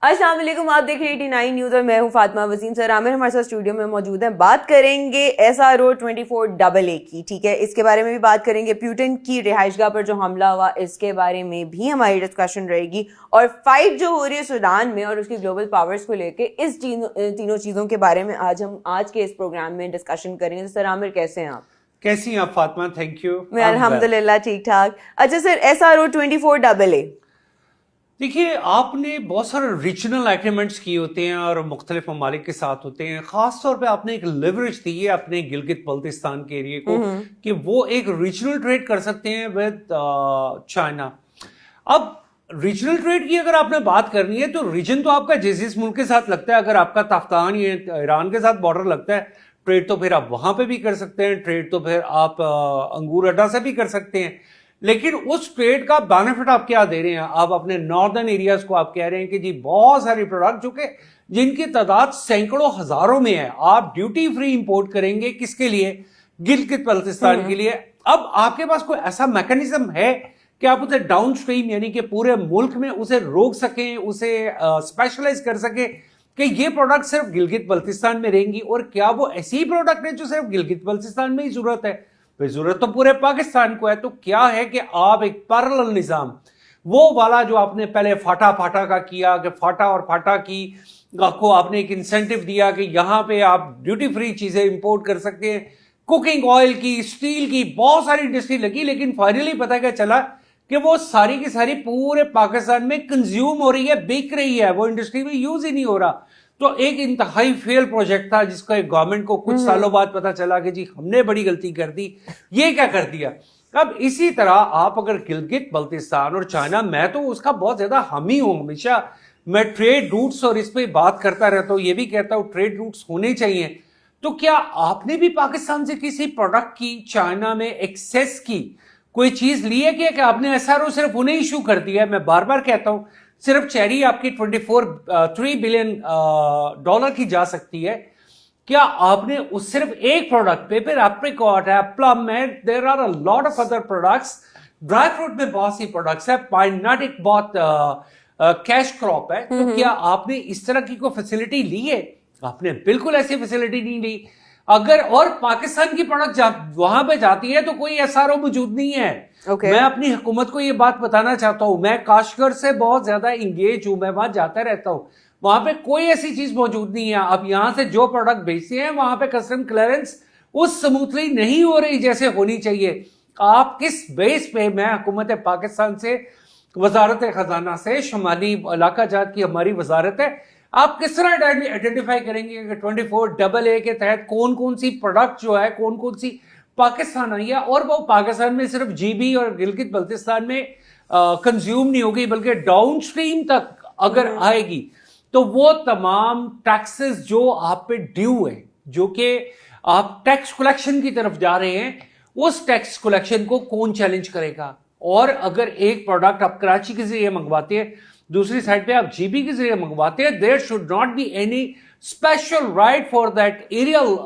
अस्सलाम वालेकुम, आप देख रहे हैं 89 न्यूज़ और मैं हूं फातिमा वसीम। सर आमिर हमारे साथ स्टूडियो में मौजूद हैं। बात करेंगे SRO 24AA की, ठीक है, इसके बारे में भी बात करेंगे। प्यूटन की रिहाइशगाह पर जो हमला हुआ इसके बारे में भी हमारी डिस्कशन रहेगी, और फाइट जो हो रही है सूडान में और उसकी ग्लोबल पावर्स को लेके, इस तीनों चीज़ों के बारे में हम आज के इस प्रोग्राम में डिस्कशन करेंगे। तो सर आमिर, कैसे हैं आप? कैसी हैं आप फातिमा? Thank you. मैं अल्हम्दुलिल्लाह ठीक ठाक। अच्छा सर, SRO 24AA, देखिए, आपने बहुत सारे रीजनल एग्रीमेंट्स किए होते हैं और मुख्तलिफ ममालिक के साथ होते हैं। ख़ास तौर पे आपने एक लिवरेज दी है अपने गिलगित बल्तिस्तान के एरिए को कि वो एक रीजनल ट्रेड कर सकते हैं विद चाइना। अब रीजनल ट्रेड की अगर आपने बात करनी है तो रीजन तो आपका जिस मुल्क के साथ लगता है, अगर आपका तफ्तान या ईरान के साथ बॉर्डर लगता है, ट्रेड तो फिर आप वहाँ पे भी कर सकते हैं, ट्रेड तो फिर आप अंगूर अड्डा से भी कर सकते हैं। लेकिन उस ट्रेड का बेनिफिट आप क्या दे रहे हैं? आप अपने नॉर्दर्न एरियाज को आप कह रहे हैं कि जी बहुत सारी प्रोडक्ट जो कि जिनकी तादाद सैकड़ों हजारों में है, आप ड्यूटी फ्री इंपोर्ट करेंगे। किसके लिए? गिलगित बल्तिस्तान के लिए। अब आपके पास कोई ऐसा मैकेनिज्म है कि आप उसे डाउन स्ट्रीम यानी कि पूरे मुल्क में उसे रोक सकें, उसे स्पेशलाइज कर सकें कि ये प्रोडक्ट सिर्फ गिलगित बल्तिस्तान में रहेंगी? और क्या वो ऐसी प्रोडक्ट है जो सिर्फ गिलगित बल्तिस्तान में ही जरूरत है? भाई जरूरत तो पूरे पाकिस्तान को है। तो क्या है कि आप एक पैरेलल निजाम, वो वाला जो आपने पहले फाटा फाटा का किया कि फाटा और फाटा की आपको आपने एक इंसेंटिव दिया कि यहां पे आप ड्यूटी फ्री चीजें इंपोर्ट कर सकते हैं, कुकिंग ऑयल की, स्टील की, बहुत सारी इंडस्ट्री लगी। लेकिन फाइनली पता क्या चला कि वो सारी की सारी पूरे पाकिस्तान में कंज्यूम हो रही है, बिक रही है, वो इंडस्ट्री में यूज ही नहीं हो रहा। तो एक इंतहाई फेल प्रोजेक्ट था जिसका एक गवर्नमेंट को कुछ सालों बाद पता चला कि जी हमने बड़ी गलती कर दी, ये क्या कर दिया। अब इसी तरह आप अगर गिलगित बल्तिस्तान और चाइना, मैं तो उसका बहुत ज्यादा हामी हूं, हमेशा मैं ट्रेड रूट्स और इस पे बात करता रहता हूं, ये भी कहता हूं ट्रेड रूट्स होने चाहिए। तो क्या आपने भी पाकिस्तान से किसी प्रोडक्ट की चाइना में एक्सेस की कोई चीज ली है कि आपने SRO सिर्फ उन्हें इशू कर दिया है? मैं बार बार कहता हूं सिर्फ चेरी आपकी 3 बिलियन डॉलर की जा सकती है। क्या आपने उस सिर्फ एक प्रोडक्ट पे, फिर एप्रिकॉट है, प्लम है, there are a lot of other products, dry fruit में बहुत सी प्रोडक्ट्स है, पाइन नट एक बहुत कैश क्रॉप है। तो क्या आपने इस तरह की कोई फैसिलिटी ली है? आपने बिल्कुल ऐसी फैसिलिटी नहीं ली। अगर और पाकिस्तान की प्रोडक्ट वहां पे जाती है तो कोई SRO मौजूद नहीं है। मैं अपनी हुकूमत को ये बात बताना चाहता हूं, मैं काशगर से बहुत ज्यादा इंगेज हूं, मैं वहां जाता रहता हूं, वहां पे कोई ऐसी चीज मौजूद नहीं है। आप यहां से जो प्रोडक्ट बेचते हैं वहां पे कस्टम क्लियरेंस उस स्मूथली नहीं हो रही जैसे होनी चाहिए। आप किस बेस पे, मैं हुकूमत पाकिस्तान से, वजारत खजाना से, शुमाली इलाका जात की हमारी वजारत है, आप किस तरह आइडेंटिफाई करेंगे कि 24AA के तहत कौन कौन सी प्रोडक्ट जो है, कौन कौन सी पाकिस्तान आई है, और वो पाकिस्तान में सिर्फ GB और गिलगित बल्तिस्तान में कंज्यूम नहीं होगी बल्कि डाउन स्ट्रीम तक अगर आएगी तो वो तमाम टैक्सेस जो आप पे ड्यू है, जो कि आप टैक्स कलेक्शन की तरफ जा रहे हैं, उस टैक्स कलेक्शन को कौन चैलेंज करेगा? और अगर एक प्रोडक्ट आप कराची के जरिए मंगवाते हैं, दूसरी साइड पे आप GB के जरिए मंगवाते हैं, there should not be any special right for that aerial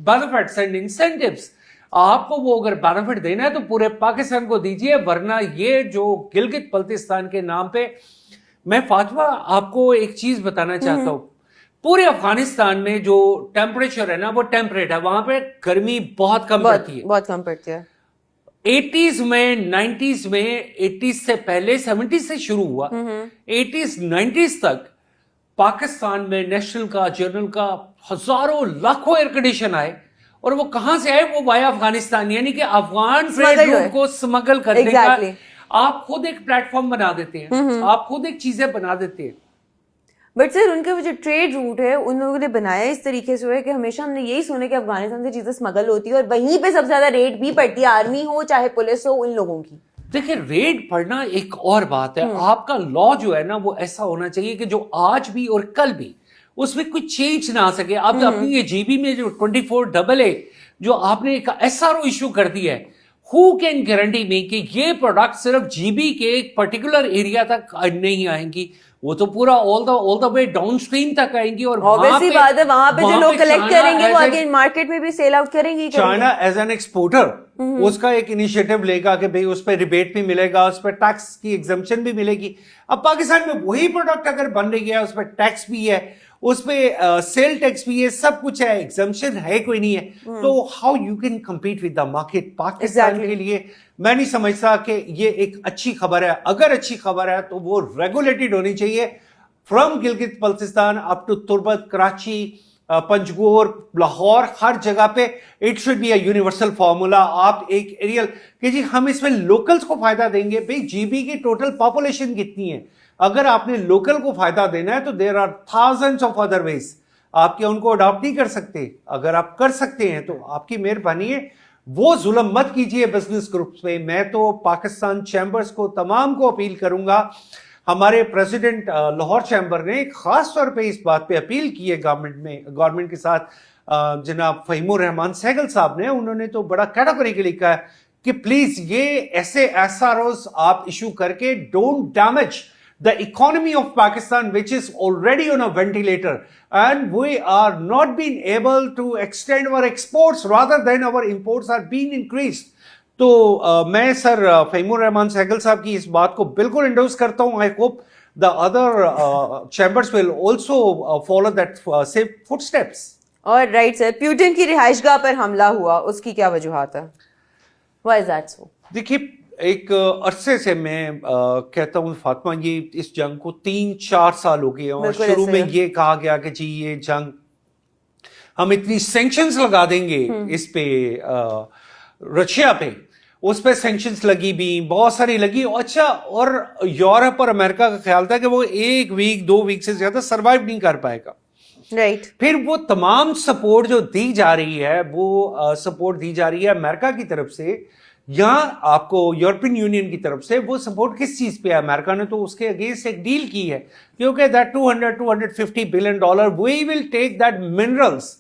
benefits and incentives. आपको वो अगर बेनिफिट देना है तो पूरे पाकिस्तान को दीजिए, वरना ये जो गिलगित बल्तिस्तान के नाम पे, मैं फातिमा आपको एक चीज बताना चाहता हूं, पूरे अफगानिस्तान में जो टेम्परेचर है ना वो टेम्परेट है, वहां पे गर्मी बहुत कम पड़ती है, बहुत कम पड़ती है। 80s में, 90s में, 80s से पहले 70s से शुरू हुआ, 80s 90s तक पाकिस्तान में नेशनल का, जर्नल का हजारों लाखों एयर कंडीशन आए, और वो कहां से आए? वो वाया अफगानिस्तान, यानी कि अफगान ट्रेड रूट को स्मगल करने का आप खुद एक प्लेटफॉर्म बना देते हैं, आप खुद एक चीजें बना देते हैं। बट सर उनका जो ट्रेड रूट है उन लोगों ने बनाया इस तरीके से है कि हमेशा हमने यही सुना कि अफगानिस्तान से चीजें स्मगल होती है और वहीं पे सबसे ज्यादा रेट भी पड़ती है, आर्मी हो चाहे पुलिस हो, उन लोगों की। देखिए, रेट पढ़ना एक और बात है, आपका लॉ जो है ना वो ऐसा होना चाहिए कि जो आज भी और कल भी उसमें कुछ चेंज ना आ सके। आप अपनी ये GB में जो 24AA जो आपने एक SRO इशू कर दिया है, हु कैन गारंटी में कि ये प्रोडक्ट सिर्फ GB के एक पर्टिकुलर एरिया तक नहीं आएंगी? वो तो पूरा all the way down stream तक आएंगी और ऑब्वियसली बात है, वहां पे जो लोग कलेक्ट करेंगे वो आगे मार्केट में भी सेल आउट करेंगे। चाइना एज एन एक्सपोर्टर उसका एक इनिशिएटिव लेगा कि भाई उस पर रिबेट भी मिलेगा, उस पर टैक्स की एग्जम्पशन भी मिलेगी। अब पाकिस्तान में वही प्रोडक्ट अगर बन रही है, उस पर टैक्स भी है, उस पे सेल टैक्स भी है, सब कुछ है, एग्जम्पशन है कोई नहीं है, तो how you can compete with the market. Pakistan के लिए मैं नहीं समझता कि ये एक अच्छी खबर है। अगर अच्छी खबर है तो वो रेगुलेटेड होनी चाहिए from Gilgit Baltistan up to Turbat, Karachi, Panjgur, Lahore, हर जगह पे it should be a universal formula. आप एक एरियल कि जी हम इसमें लोकल्स को फायदा देंगे। भाई जीबी की टोटल पॉपुलेशन कितनी है, अगर आपने लोकल को फायदा देना है तो there are thousands of other ways. आप क्या उनको अडॉप्ट नहीं कर सकते? अगर आप कर सकते हैं तो आपकी मेहरबानी है, वो जुल्म मत कीजिए बिजनेस ग्रुप्स पे। मैं तो पाकिस्तान चैम्बर्स को तमाम को अपील करूंगा। हमारे प्रेसिडेंट लाहौर चैम्बर ने खास तौर पे इस बात पे अपील की है गवर्नमेंट के साथ, जनाब फहीमुर रहमान सहगल साहब ने, उन्होंने तो बड़ा कैटेगोरिकली कहा है कि प्लीज ये ऐसे एसआरओस आप इशू करके don't damage the economy of Pakistan, which is already on a ventilator, and we are not being able to extend our exports, rather than our imports are being increased. तो मैं sir फहीमुर Rahman Sehgal साहब की इस बात को बिल्कुल endorse करता हूँ। I hope the other chambers will also follow that same footsteps. और राइट सर, प्यूटन की रिहाइशगाह पर हमला हुआ, उसकी क्या वजूहात है? Why is that so? देखिए, एक अरसे से मैं कहता हूँ फातिमा, ये इस जंग को 3-4 साल हो गए और शुरू में ये कहा गया कि जी ये जंग हम इतनी सैंक्शंस लगा देंगे इस पे रशिया पे, उस पे सैंक्शंस लगी भी, बहुत सारी लगी। अच्छा, और यूरोप और अमेरिका का ख्याल था कि वो 1 वीक 2 वीक से ज्यादा सरवाइव नहीं कर पाएगा। राइट फिर वो तमाम सपोर्ट जो दी जा रही है, वो सपोर्ट दी जा रही है अमेरिका की तरफ से या आपको यूरोपियन यूनियन की तरफ से। वो सपोर्ट किस चीज पे है? अमेरिका ने तो उसके अगेंस्ट एक डील की है क्योंकि that $250 billion we will take that minerals.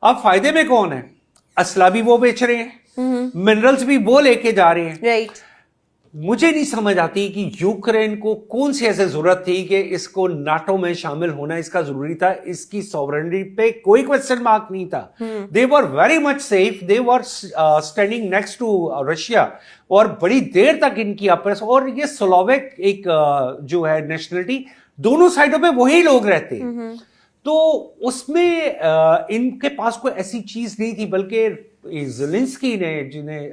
अब फायदे में कौन है? असला भी वो बेच रहे हैं, मिनरल्स भी वो लेके जा रहे हैं। राइट मुझे नहीं समझ आती कि यूक्रेन को कौन सी ऐसे जरूरत थी कि इसको नाटो में शामिल होना इसका जरूरी था। इसकी सॉवरेनिटी पे कोई क्वेश्चन मार्क नहीं था। They were very much safe, they were standing next to Russia, और बड़ी देर तक इनकी आपस, और ये स्लोवेक एक जो है नेशनलिटी, दोनों साइडों पे वही लोग रहते हैं। तो उसमें इनके पास कोई ऐसी चीज नहीं थी, बल्कि ज़ेलेंस्की ने, जिन्हें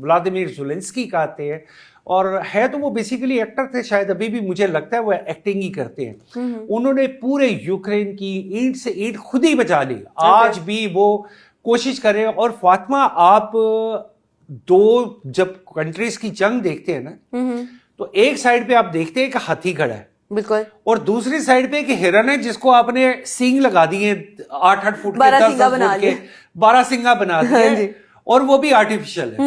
व्लादिमीर ज़ेलेंस्की कहते हैं, और है तो वो बेसिकली एक्टर थे शायद, अभी भी मुझे लगता है वो एक्टिंग ही करते हैं। उन्होंने पूरे यूक्रेन की ईंट से ईंट खुद ही बचा ली। आज भी वो कोशिश कर रहे हैं। और फातिमा, आप दो जब कंट्रीज की जंग देखते हैं ना, तो एक साइड पे आप देखते हैं कि हाथी खड़ा है, बिल्कुल, और दूसरी साइड पे एक हिरन है जिसको आपने सींग लगा दिए 8-8 फुट के, 10 फुट के 12 सिंगा बना दिए, और वो भी आर्टिफिशियल है।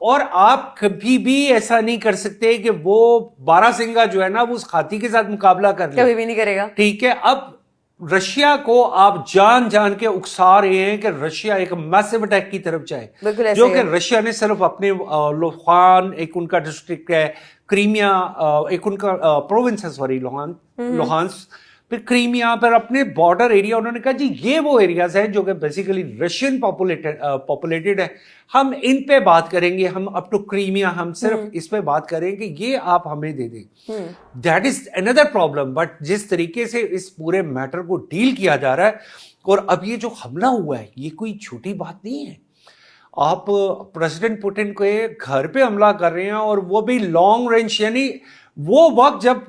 और आप कभी भी ऐसा नहीं कर सकते कि वो 12 सिंगा जो है ना वो उस हाथी के साथ मुकाबला कर ले, कभी भी नहीं करेगा। ठीक है। अब रशिया को आप जान जान के उकसा रहे हैं कि रशिया एक मैसिव अटैक की तरफ जाए, जो कि रशिया ने सिर्फ अपने लोहान, एक उनका डिस्ट्रिक्ट है क्रीमिया, एक उनका प्रोविंस है, सॉरी लोहांस, फिर क्रीमिया पर अपने बॉर्डर एरिया, उन्होंने कहा जी ये वो एरियाज हैं जो कि बेसिकली रशियन पॉपुलेटेड है, हम इन पे बात करेंगे, हम अप टू क्रीमिया हम सिर्फ इस पे बात करेंगे, ये आप हमें दे दें। That is another problem. But जिस तरीके से इस पूरे मैटर को डील किया जा रहा है, और अब ये जो हमला हुआ है ये कोई छोटी बात नहीं है। आप प्रेसिडेंट पुतिन के घर पे हमला कर रहे हैं, और वो भी लॉन्ग रेंज, यानी वो वक्त जब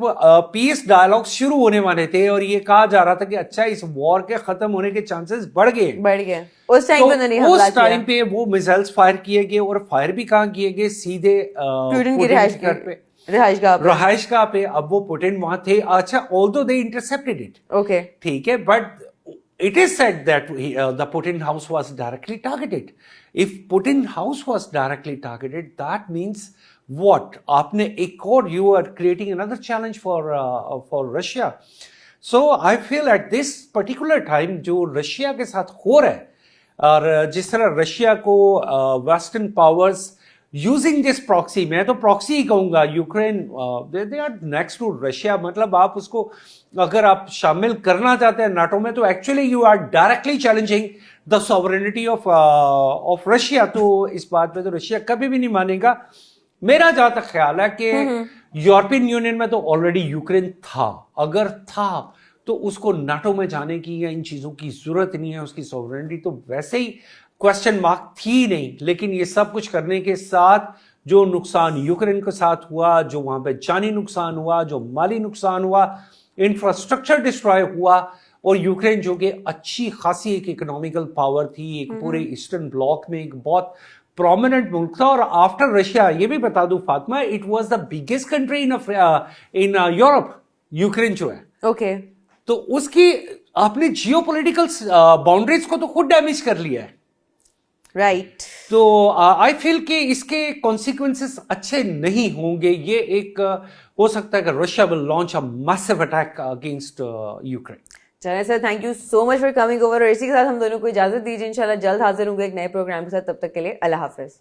पीस डायलॉग शुरू होने वाले थे और ये कहा जा रहा था कि अच्छा इस वॉर के खत्म होने के चांसेस बढ़ गए। उस टाइम पे वो मिसाइल्स फायर किए गए, और फायर भी कहाँ किए गए? सीधे पुतिन की रिहाइशगाह पे। अब वो पुतिन वहां थे। अच्छा, although they intercepted it, okay ठीक है, but it is said that the Putin house was directly targeted. If Putin house was directly targeted, that means what? आपने एक और, you are creating another challenge for Russia. So I feel at this particular time जो Russia के साथ हो रहा है, और जिस तरह रशिया को western powers, using this proxy, मैं तो प्रॉक्सी ही कहूंगा, Ukraine they are next to Russia, मतलब आप उसको अगर आप शामिल करना चाहते हैं नाटो में तो actually you are directly challenging the sovereignty of Russia. तो इस बात पे तो रशिया कभी भी नहीं मानेगा। मेरा जहां तक ख्याल है कि यूरोपियन यूनियन में तो ऑलरेडी यूक्रेन था, अगर था तो उसको नाटो में जाने की या इन चीजों की जरूरत नहीं है, उसकी सॉवरेनिटी तो वैसे ही क्वेश्चन मार्क थी नहीं। लेकिन ये सब कुछ करने के साथ जो नुकसान यूक्रेन के साथ हुआ, जो वहां पे जानी नुकसान हुआ, जो माली नुकसान हुआ, इंफ्रास्ट्रक्चर डिस्ट्रॉय हुआ, और यूक्रेन जो कि अच्छी खासी एक इकोनॉमिकल पावर थी, एक पूरे ईस्टर्न ब्लॉक में एक बहुत प्रोमिनेंट मुल्क था, और आफ्टर रशिया ये भी बता दूं Fatima, it was the biggest country in Europe, Ukraine जो है। ओके, तो उसकी आपने जियोपॉलिटिकल बाउंड्रीज को तो खुद डैमेज कर लिया है, राइट। तो आई फील कि इसके कॉन्सिक्वेंसेस अच्छे नहीं होंगे। ये एक हो सकता है कि Russia will launch a massive attack against Ukraine. चलें sir, thank you so much for coming over, और इसी के साथ हम दोनों को इजाजत दीजिए। इंशाल्लाह जल्द हाजिर होंगे एक नए प्रोग्राम के साथ, तब तक के लिए अल्लाह हाफिज।